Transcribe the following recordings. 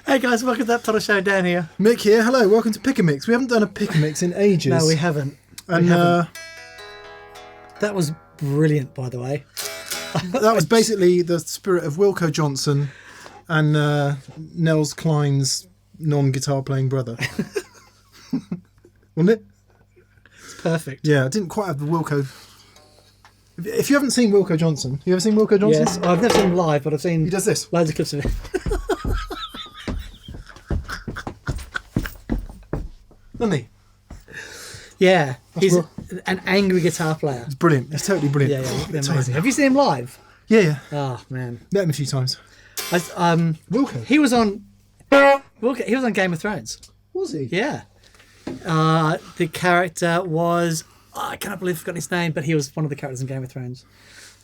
Hey guys, welcome to that Total Show. Dan here. Mick here. Hello, welcome to Pick a Mix. We haven't done a Pick a Mix in ages. No, we haven't. And that was brilliant, by the way. That was basically the spirit of Wilko Johnson and Nels Klein's non-guitar playing brother. Wasn't it? It's perfect. Yeah, I didn't quite have the Wilko. If you haven't seen Wilko Johnson, you ever seen Wilko Johnson? Yes, I've never seen him live, but I've seen he does this. Loads of clips of it. Doesn't he? Yeah, he's an angry guitar player. It's brilliant. It's totally brilliant. Yeah, amazing. Have you seen him live? Yeah. Oh man, met him a few times. Wilko. He was on. Wilko. He was on Game of Thrones. Was he? Yeah. The character was. I cannot believe I've forgotten his name, but he was one of the characters in Game of Thrones.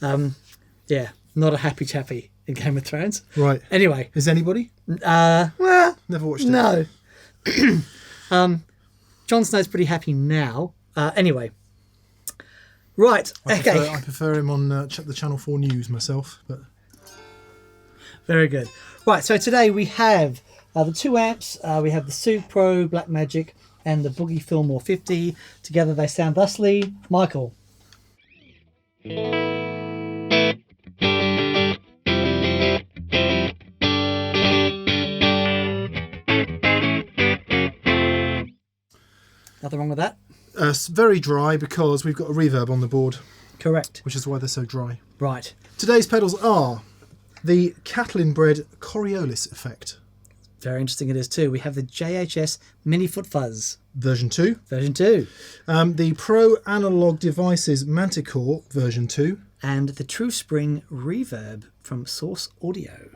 Yeah, not a happy chappy in Game of Thrones. Right. Anyway, is anybody? Well, never watched it. No. Jon Snow's pretty happy now. Anyway. Right. I prefer him on the Channel 4 News myself. But very good. Right. So today we have the two amps. We have the Sue Pro Blackmagic and the Boogie Fillmore 50. Together they sound thusly. Michael. Nothing wrong with that? It's very dry because we've got a reverb on the board. Correct. Which is why they're so dry. Right. Today's pedals are the Catalinbread Coriolis effect. Very interesting it is too. We have the JHS Mini Foot Fuzz. Version 2. Version 2. The ProAnalog Devices Manticore version 2. And the True Spring Reverb from Source Audio.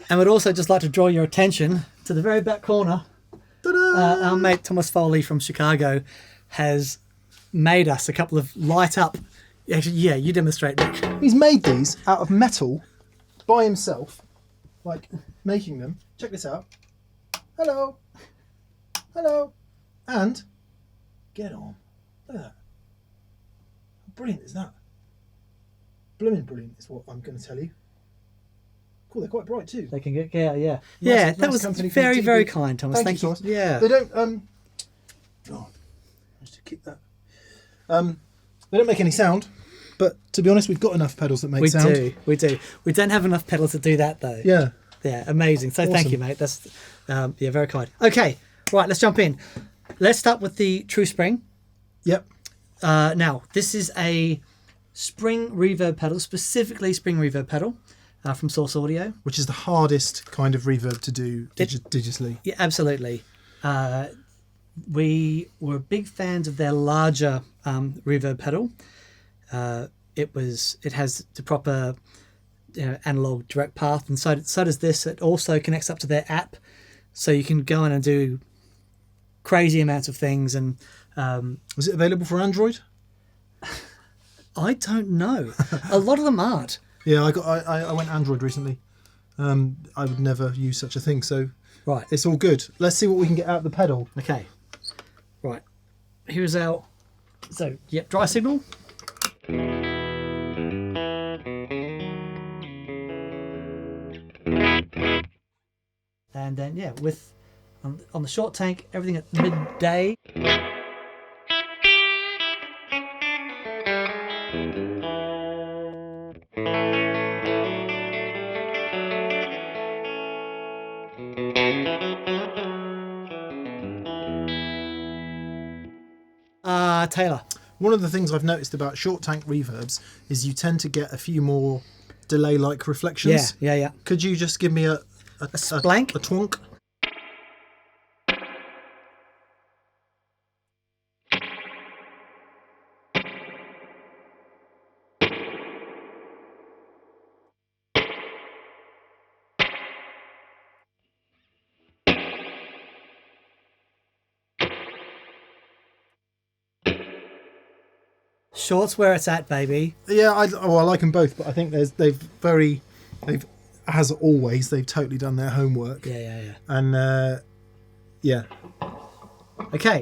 And we'd also just like to draw your attention to the very back corner. Our mate Thomas Foley from Chicago has made us a couple of light up. Actually, yeah, you demonstrate, Mick. He's made these out of metal by himself, like making them. Check this out. Hello. Hello. And get on. Look at that. How brilliant is that? Blooming brilliant is what I'm going to tell you. Cool, they're quite bright too. They can get, yeah. Yeah, that was very, very kind, Thomas. Thank you. Yeah. They don't, just to keep that. They don't make any sound, but to be honest, we've got enough pedals that make sound. We do. We don't have enough pedals to do that though. Yeah. Yeah, amazing. So awesome. Thank you, mate. That's, yeah, very kind. Okay, right, let's jump in. Let's start with the True Spring. Yep. Now, this is a spring reverb pedal, specifically spring reverb pedal. From Source Audio. Which is the hardest kind of reverb to do digitally. Yeah, absolutely. We were big fans of their larger reverb pedal. It has the proper analog direct path, and so does this. It also connects up to their app, so you can go in and do crazy amounts of things. And was it available for Android? I don't know. A lot of them aren't. Yeah, I went Android recently. I would never use such a thing. So Right. it's all good. Let's see what we can get out of the pedal. Okay. Right. Here's our... So, yep, dry signal. And then, yeah, with... On the short tank, everything at midday. Taylor. One of the things I've noticed about short tank reverbs is you tend to get a few more delay-like reflections. Yeah. Could you just give me a splank? A twonk? Short's where it's at, baby. Yeah, I like them both, but I think they've as always they've totally done their homework. Yeah. And yeah. Okay.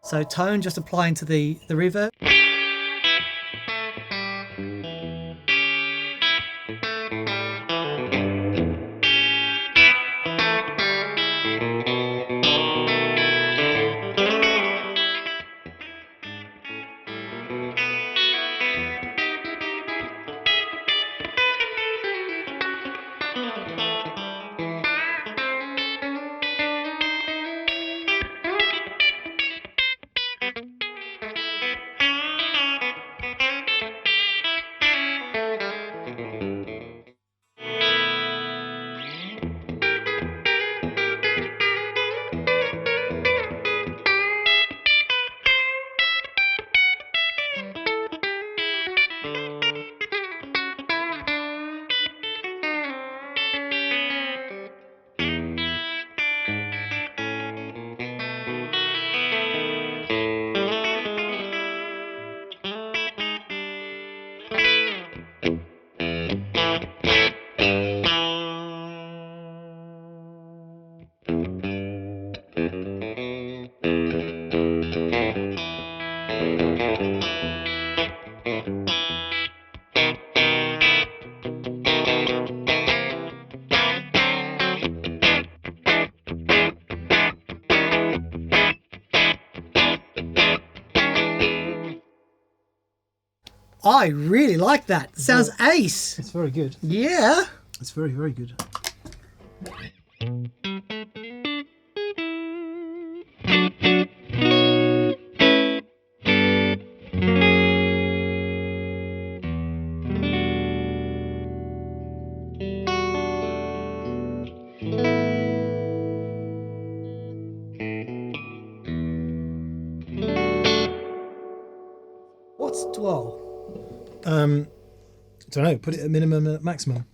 So tone just applying to the reverb. I really like that. Sounds ace. It's very good. Yeah. It's very, very good. What's dwell? I don't know. Put it at minimum and at maximum.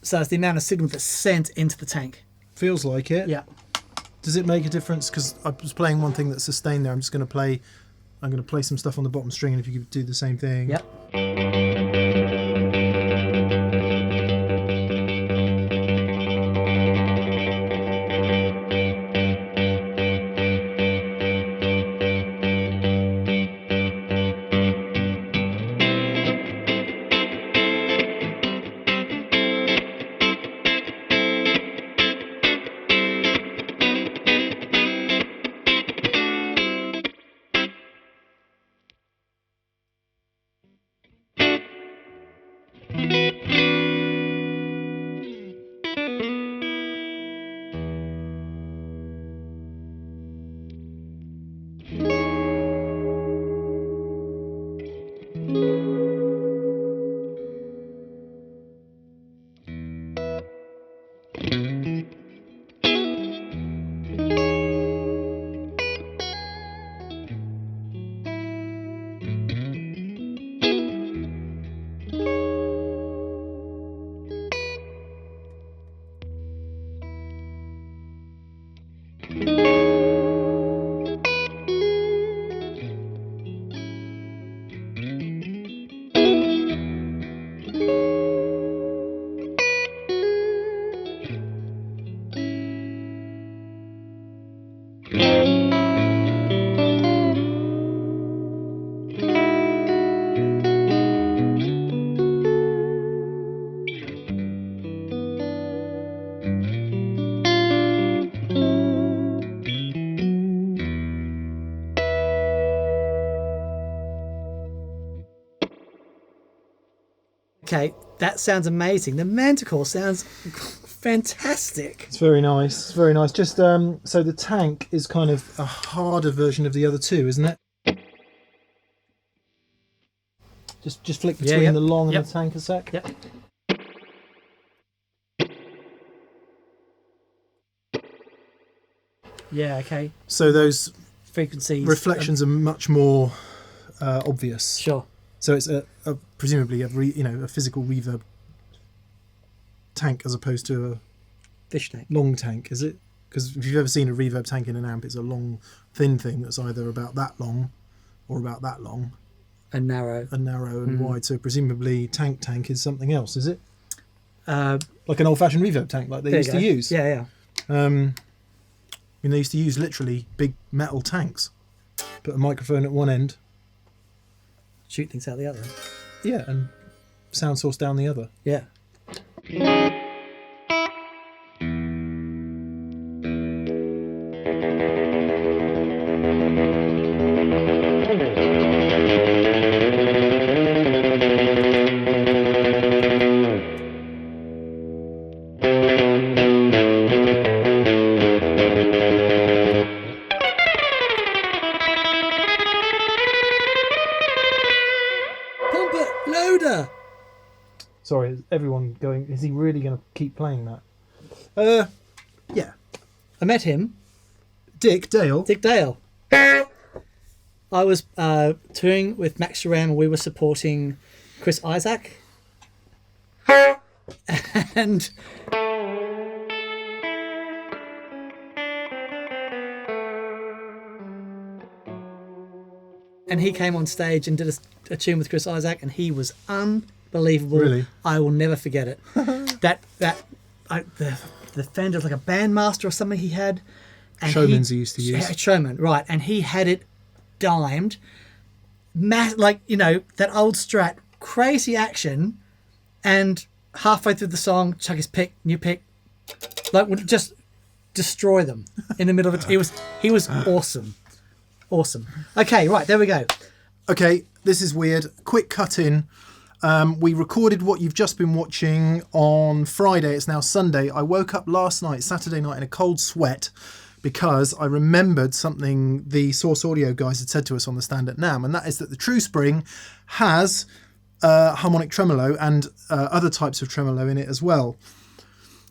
So it's the amount of signal that's sent into the tank. Feels like it. Yeah. Does it make a difference? Because I was playing one thing that's sustained there. I'm going to play some stuff on the bottom string, and if you could do the same thing. Yep. Okay, that sounds amazing. The Manticore sounds fantastic. It's very nice. It's very nice. Just so the tank is kind of a harder version of the other two, isn't it? Just flick between the long and the tank a sec. Yep. Yeah, okay. So those frequencies, reflections are much more obvious. Sure. So it's presumably a physical reverb tank as opposed to a fish tank. Long tank, is it? Because if you've ever seen a reverb tank in an amp, it's a long, thin thing that's either about that long or about that long. And narrow. And narrow and wide. So presumably tank is something else, is it? Like an old-fashioned reverb tank like they used to use. Yeah, yeah. They used to use literally big metal tanks. Put a microphone at one end. Shoot things out the other. Yeah, and sound source down the other. Yeah. Sorry, is everyone going, is he really going to keep playing that? Yeah. I met him. Dick Dale. I was touring with Max Sharam and we were supporting Chris Isaac. And he came on stage and did a tune with Chris Isaac, and he was unbelievable. Really? I will never forget it. the Fender was like a bandmaster or something he had. And Showman's he used to use. Yeah, Showman, right. And he had it dimed. Like, that old Strat, crazy action, and halfway through the song, chuck his pick, new pick, like would just destroy them in the middle of it. He was awesome. Awesome. Okay, right, there we go. Okay, this is weird. Quick cut in. We recorded what you've just been watching on Friday. It's now Sunday. I woke up last night, Saturday night, in a cold sweat because I remembered something the Source Audio guys had said to us on the stand at NAMM, and that is that the True Spring has harmonic tremolo and other types of tremolo in it as well.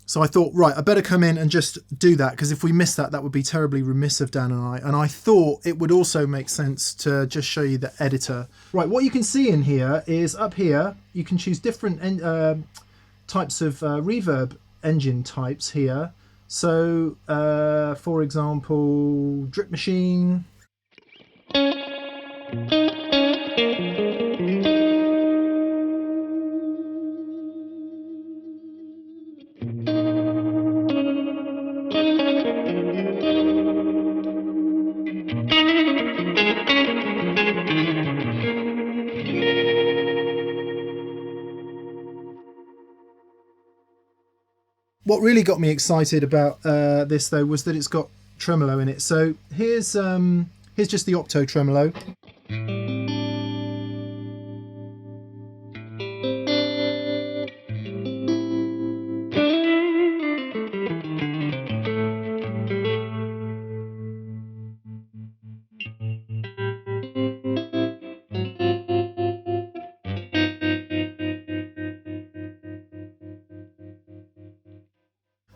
So I thought, right, I better come in and just do that, because if we miss that, that would be terribly remiss of Dan and I. And I thought it would also make sense to just show you the editor. Right, what you can see in here is up here, you can choose different types of reverb engine types here. So, for example, drip machine. What really got me excited about this, though, was that it's got tremolo in it. So here's just the octo tremolo.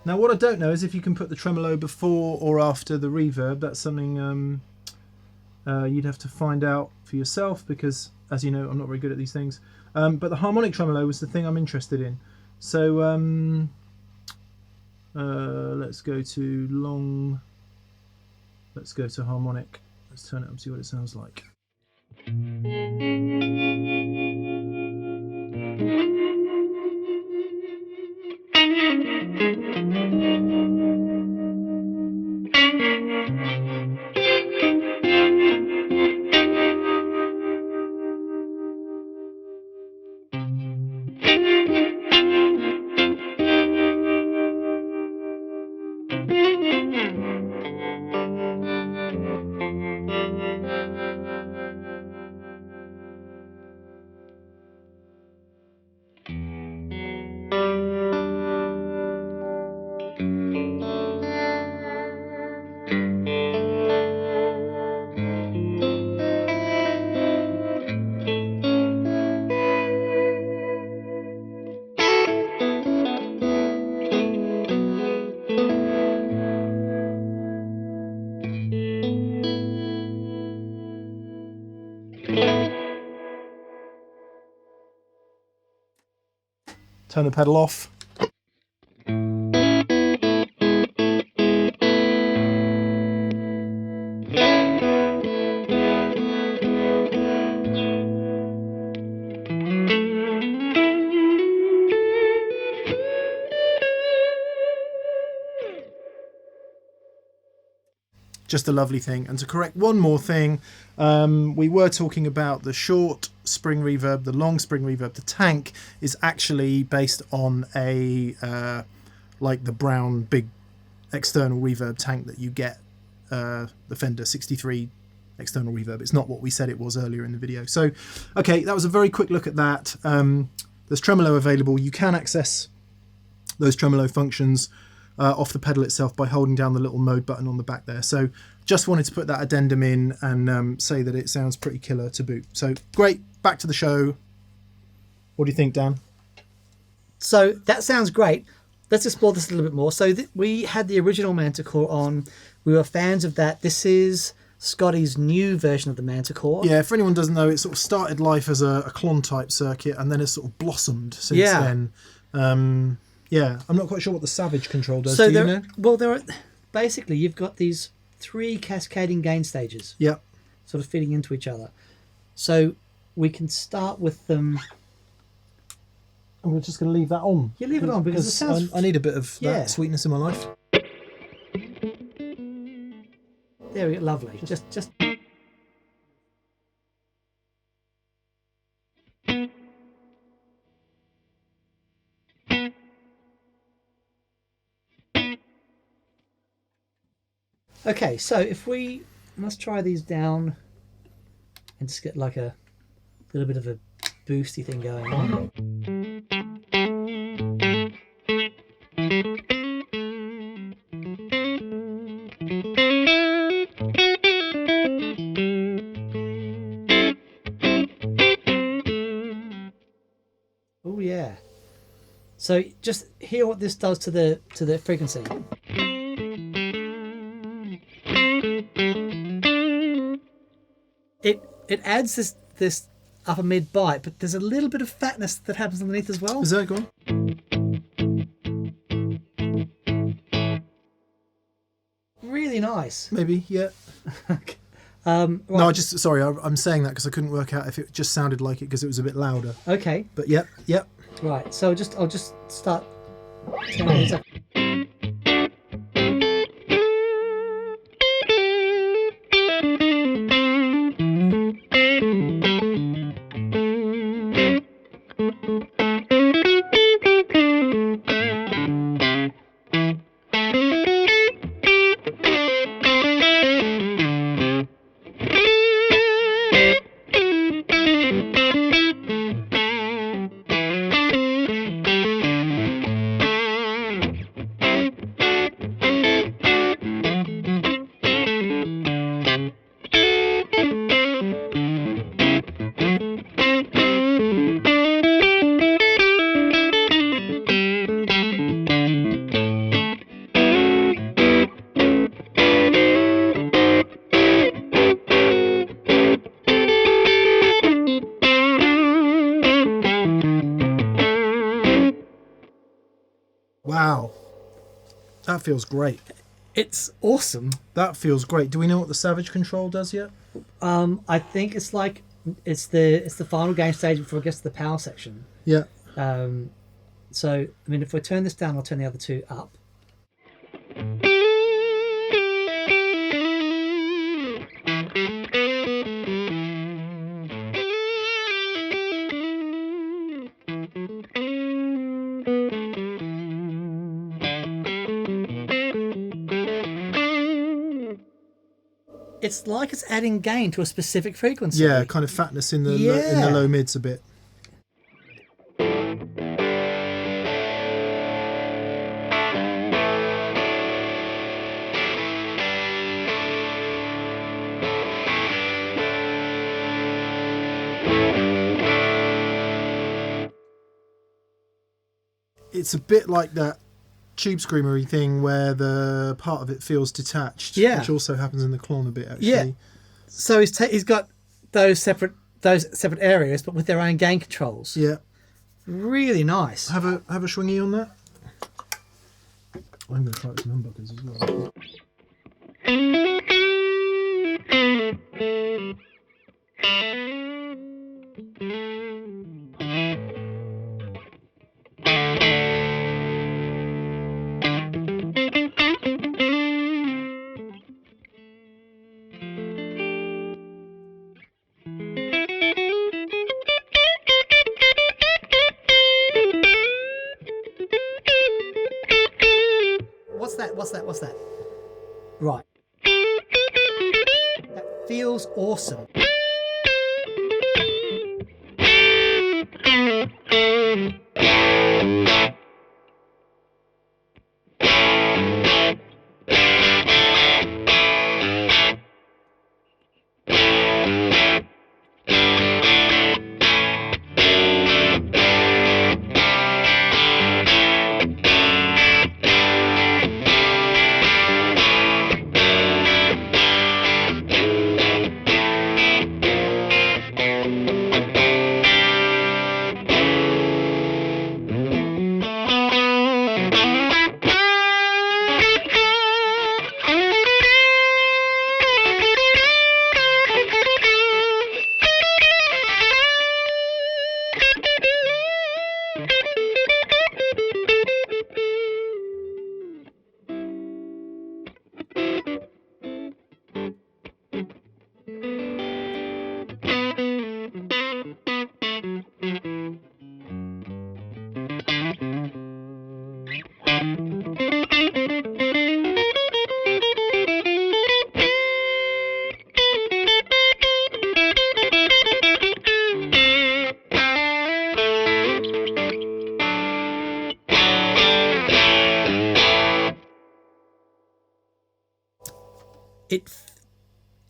Now, what I don't know is if you can put the tremolo before or after the reverb. That's something you'd have to find out for yourself, because, as you know, I'm not very good at these things. But the harmonic tremolo was the thing I'm interested in. So let's go to long. Let's go to harmonic. Let's turn it up and see what it sounds like. Turn the pedal off. Just a lovely thing. And to correct one more thing, we were talking about the short spring reverb, the long spring reverb. The tank is actually based on a like the brown big external reverb tank that you get, the Fender 63 external reverb. It's not what we said it was earlier in the video. So okay, that was a very quick look at that. There's tremolo available. You can access those tremolo functions off the pedal itself by holding down the little mode button on the back there. So just wanted to put that addendum in and say that it sounds pretty killer to boot. So great, back to the show. What do you think, Dan? So that sounds great. Let's explore this a little bit more. So we had the original Manticore on. We were fans of that. This is Scotty's new version of the Manticore. Yeah, for anyone who doesn't know, it sort of started life as a clon type circuit and then it's sort of blossomed since then. Yeah, I'm not quite sure what the Savage control does. So do you know? Well, there are basically you've got these 3 cascading gain stages. Yeah. Sort of fitting into each other. So we can start with them. And we're just going to leave that on. You leave it on because it sounds. I need a bit of that sweetness in my life. There we go. Lovely. Just. Okay, so let's try these down and just get like a little bit of a boosty thing going on. Oh yeah. So just hear what this does to the frequency. It adds this upper mid bite, but there's a little bit of fatness that happens underneath as well. Is that going? Really nice. Maybe, yeah. Right. No, sorry, I'm saying that because I couldn't work out if it just sounded like it because it was a bit louder. Okay. But yep. Right. So I'll just start turning these up. Wow. That feels great. It's awesome. That feels great. Do we know what the Savage control does yet? I think it's like it's the final gain stage before it gets to the power section. Yeah. So I mean, if we turn this down, I'll turn the other two up. It's like it's adding gain to a specific frequency. Yeah, kind of fatness in the in the low mids a bit. It's a bit like that tube screamery thing where the part of it feels detached, which also happens in the Klon a bit actually. Yeah. So he's got those separate areas, but with their own gain controls. Yeah. Really nice. Have a swingy on that. I'm going to try it with some humbuckers as well. What's that? Right. That feels awesome.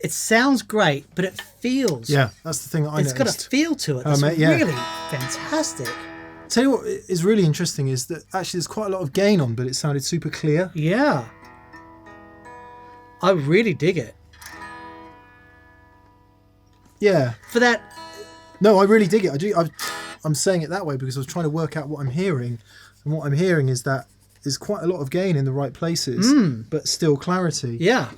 It sounds great, but it feels... Yeah, that's the thing that I noticed. It's got a feel to it that's really fantastic. Tell you what is really interesting is that actually there's quite a lot of gain on, but it sounded super clear. Yeah. I really dig it. Yeah. For that... No, I really dig it. I'm saying it that way because I was trying to work out what I'm hearing. And what I'm hearing is that there's quite a lot of gain in the right places, but still clarity. Yeah.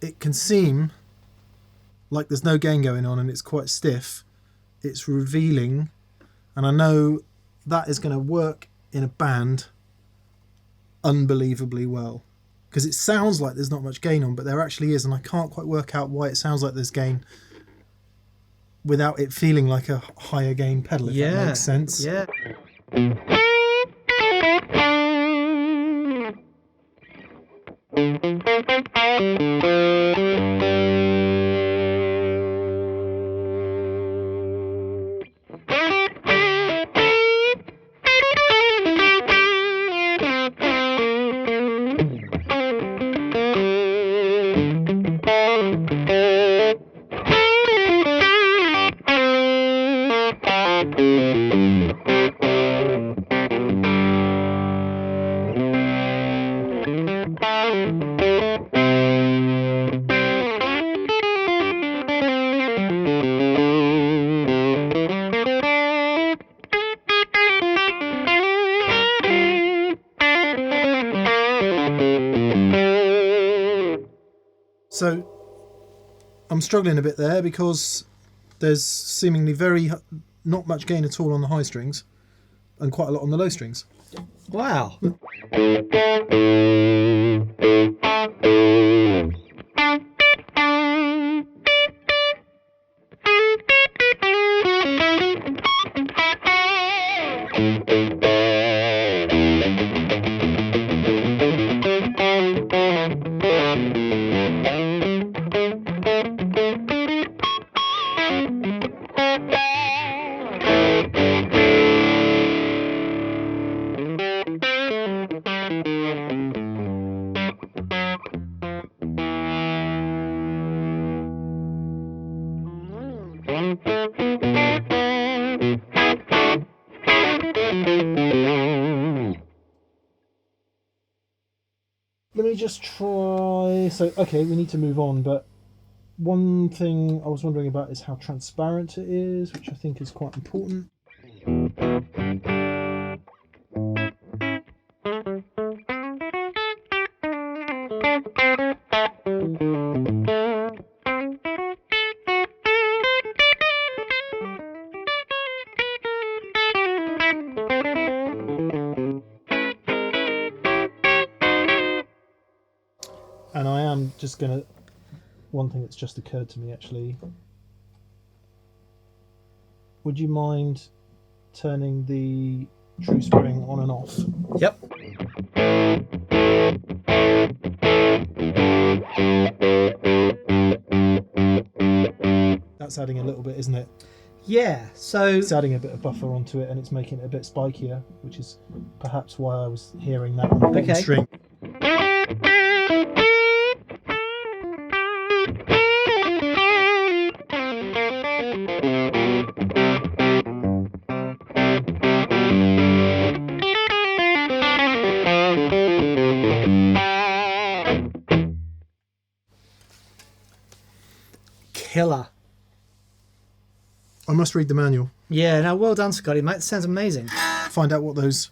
It can seem like there's no gain going on and it's quite stiff. It's revealing, and I know that is going to work in a band unbelievably well because it sounds like there's not much gain on, but there actually is, and I can't quite work out why it sounds like there's gain without it feeling like a higher gain pedal, if that makes sense. Yeah. So I'm struggling a bit there because there's seemingly not much gain at all on the high strings and quite a lot on the low strings. Wow. Let me just try. So, okay, we need to move on, but one thing I was wondering about is how transparent it is, which I think is quite important. And I am just going to... One thing that's just occurred to me, actually. Would you mind turning the true spring on and off? Yep. That's adding a little bit, isn't it? Yeah, so... It's adding a bit of buffer onto it, and it's making it a bit spikier, which is perhaps why I was hearing that on the bottom string. Killer. I must read the manual. Yeah, no, well done, Scotty, mate. It sounds amazing. Find out what those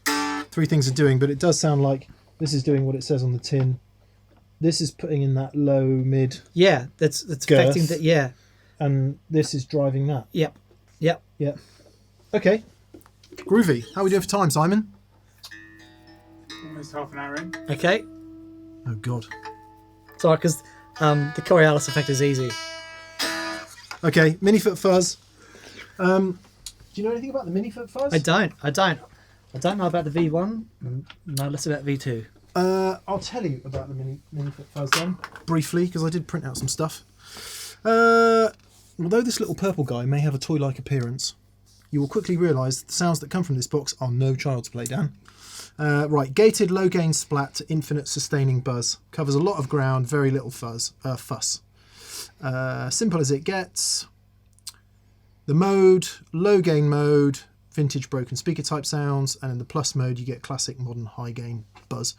three things are doing, but it does sound like this is doing what it says on the tin. This is putting in that low mid. Yeah, that's affecting that. Yeah, and this is driving that. Yep. Okay, groovy. How are we doing for time, Simon? Almost half an hour in. Okay. Oh God. Sorry, because the Coriolis effect is easy. Okay, mini-foot fuzz. Do you know anything about the mini-foot fuzz? I don't know about the V1. No less about V2. I'll tell you about the mini-foot fuzz then, briefly, because I did print out some stuff. Although this little purple guy may have a toy-like appearance, you will quickly realise that the sounds that come from this box are no child's play, Dan. Right, gated low-gain splat to infinite sustaining buzz. Covers a lot of ground, very little fuss. Simple as it gets. The mode, low-gain mode, vintage broken speaker type sounds, and in the plus mode you get classic modern high-gain buzz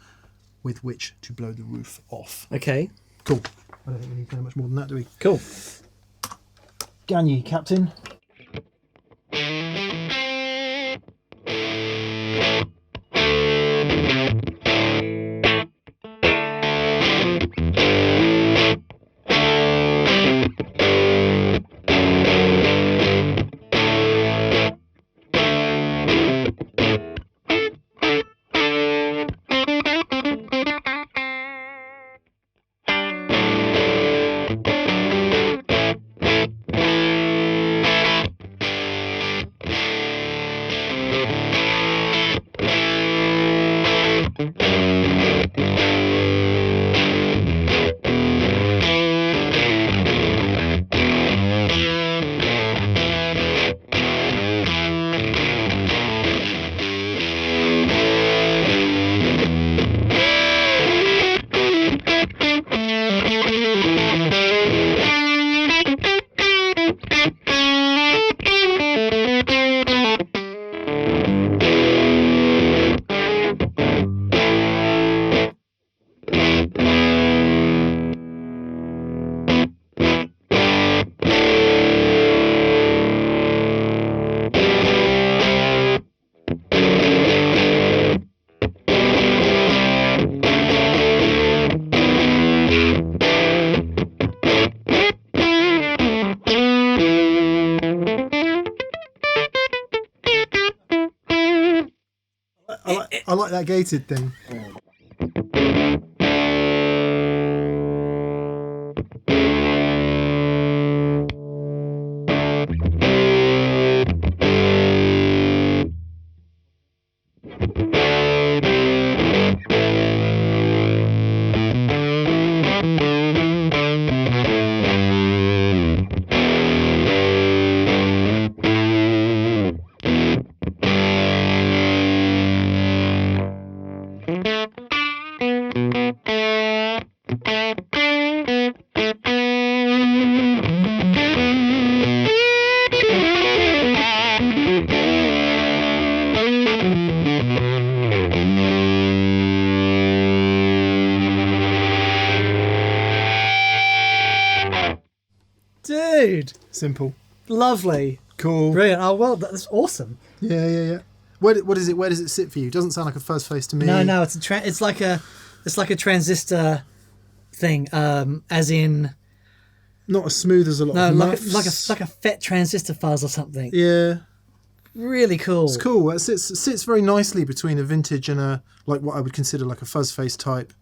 with which to blow the roof off. Okay. Cool. I don't think we need to know much more than that, do we? Cool. Gagne, Captain. I like that gated thing. Dude, Simple. lovely. Cool. Brilliant. Oh, well, that's awesome. Yeah. What is it? Where does it sit for you? Doesn't sound like a fuzz face to me. No, it's like a transistor thing, as in Not as smooth as a lot of muffs. like a FET transistor fuzz or something. Yeah. Really cool. It's cool. It sits very nicely between a vintage and a, like, what I would consider like a fuzz face type,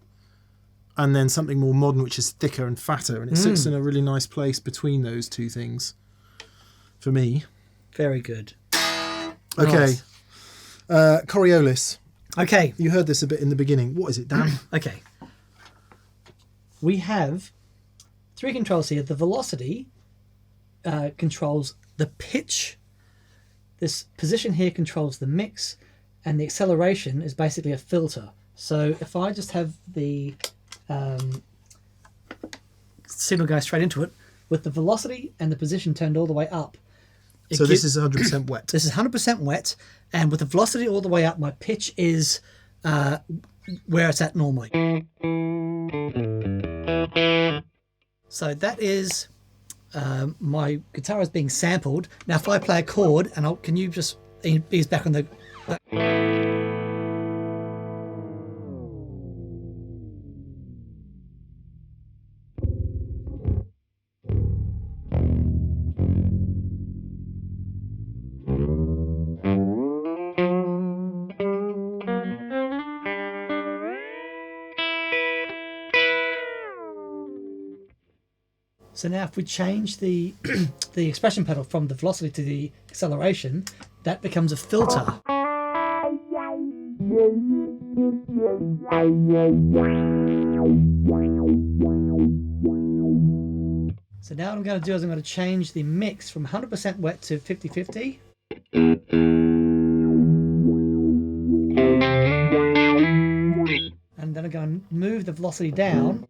and then something more modern, which is thicker and fatter, and it sits in a really nice place between those two things for me. Very good. Okay. Nice. Coriolis. Okay. You heard this a bit in the beginning. What is it, Dan? Okay. We have 3 controls here. The velocity controls the pitch. This position here controls the mix, and the acceleration is basically a filter. So if I just have the signal go straight into it, with the velocity and the position turned all the way up. So this is 100% wet. This is 100% wet, and with the velocity all the way up, my pitch is where it's at normally. So that is my guitar is being sampled. Now if I play a chord, and can you just ease back on the... So now if we change the the expression pedal from the velocity to the acceleration, that becomes a filter. So now what I'm going to do is I'm going to change the mix from 100% wet to 50-50. And then I'm going to move the velocity down.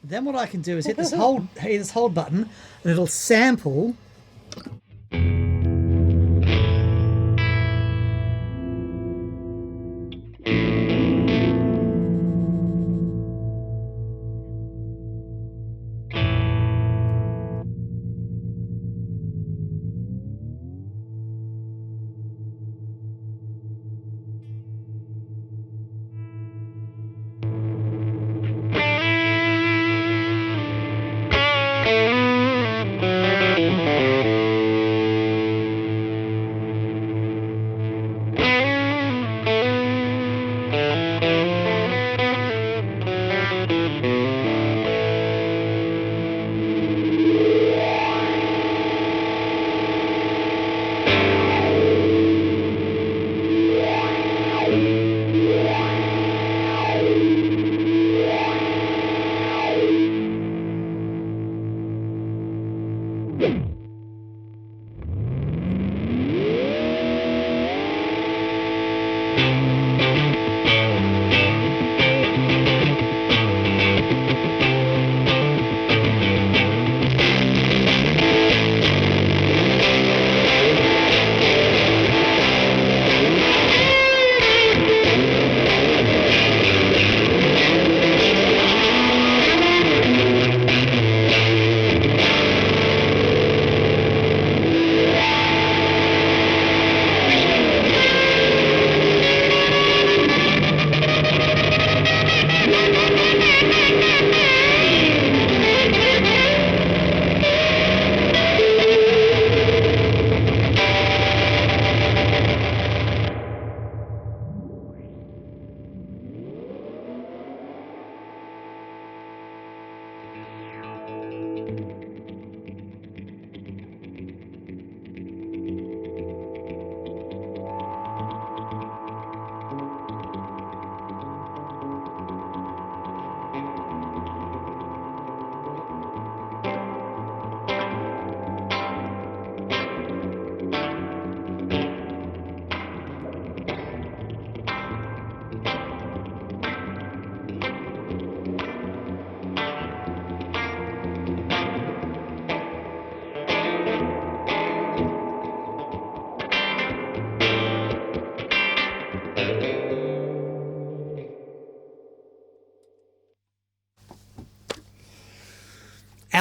Then what I can do is hit this hold button, and it'll sample.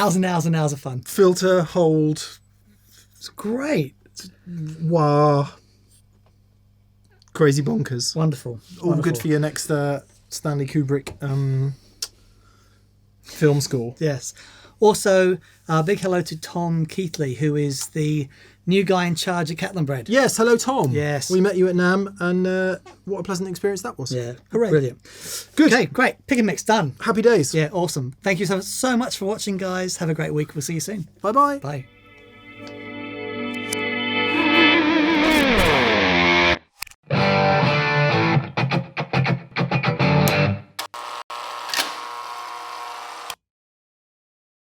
Hours and hours and hours of fun. Filter, hold, It's great. wah. Crazy bonkers. Wonderful. All Wonderful. good for your next Stanley Kubrick film score. Yes. Also, big hello to Tom Keithley, who is the new guy in charge at Catalinbread. Yes, hello Tom. Yes. We met you at NAM and what a pleasant experience that was. Yeah. Hooray. Brilliant. Good. Okay, great. Pick and mix done. Happy days. Yeah, awesome. Thank you so much for watching, guys. Have a great week. We'll see you soon. Bye-bye. Bye.